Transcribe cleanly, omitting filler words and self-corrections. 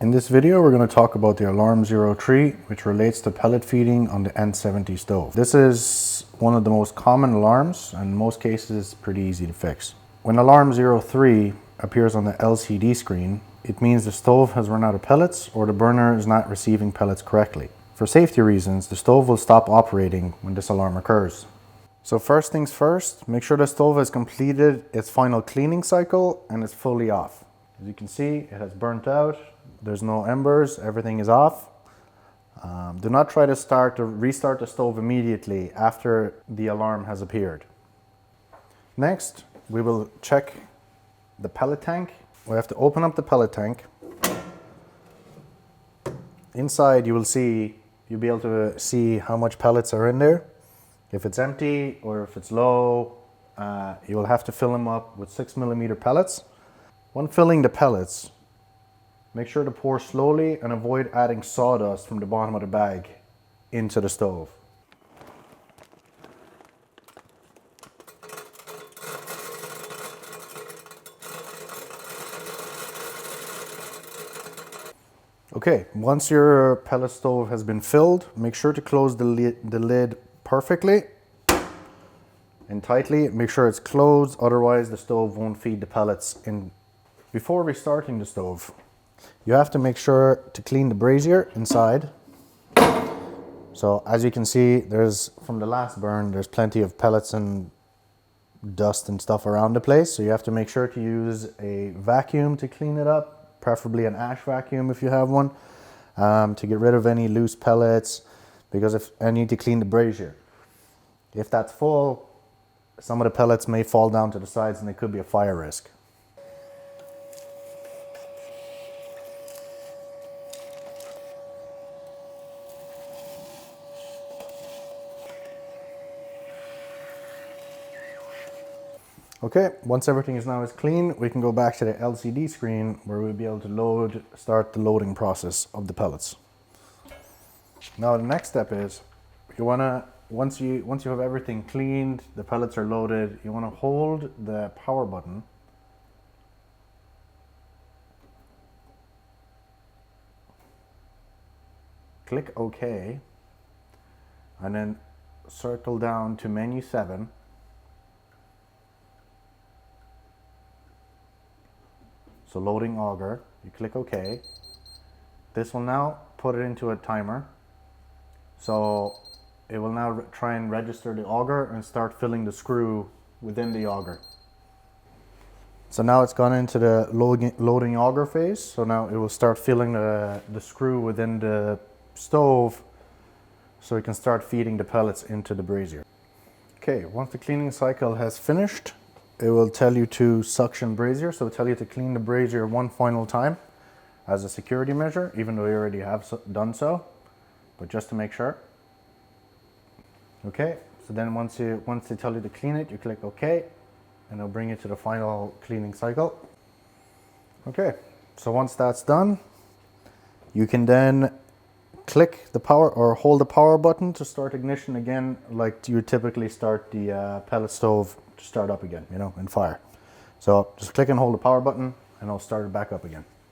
In this video, we're going to talk about the alarm 03, which relates to pellet feeding on the N70 stove. This is one of the most common alarms, and in most cases, pretty easy to fix. When alarm 03 appears on the LCD screen, it means the stove has run out of pellets or the burner is not receiving pellets correctly. For safety reasons, the stove will stop operating when this alarm occurs. So first things first, make sure the stove has completed its final cleaning cycle and is fully off. As you can see, it has burnt out. There's no embers, everything is off. Do not try to restart the stove immediately after the alarm has appeared. Next, we will check the pellet tank. We have to open up the pellet tank. Inside you'll be able to see how much pellets are in there. If it's empty or if it's low, you will have to fill them up with 6mm pellets. When filling the pellets, make sure to pour slowly and avoid adding sawdust from the bottom of the bag into the stove. Okay, once your pellet stove has been filled, make sure to close the lid perfectly and tightly. Make sure it's closed, otherwise the stove won't feed the pellets in. Before restarting the stove, you have to make sure to clean the brazier inside. So as you can see, from the last burn, there's plenty of pellets and dust and stuff around the place. So you have to make sure to use a vacuum to clean it up, preferably an ash vacuum if you have one, to get rid of any loose pellets, because I need to clean the brazier. If that's full, some of the pellets may fall down to the sides and it could be a fire risk. Okay, once everything is clean, we can go back to the LCD screen where we'll be able to start the loading process of the pellets. Now the next step is, once you have everything cleaned, the pellets are loaded, you want to hold the power button click OK, and then circle down to menu 7. So loading auger, you click OK. This will now put it into a timer. So it will now try and register the auger and start filling the screw within the auger. So now it's gone into the loading auger phase. So now it will start filling the screw within the stove so it can start feeding the pellets into the brazier. Okay, once the cleaning cycle has finished, it will tell you to suction brazier, so it will tell you to clean the brazier one final time as a security measure, even though you already have done so, but just to make sure. Okay, so then once they tell you to clean it, you click OK, and it'll bring you to the final cleaning cycle. Okay, so once that's done, you can then click the power or hold the power button to start ignition again, like you typically start the pellet stove to start up again, in fire. So just click and hold the power button and it'll start it back up again.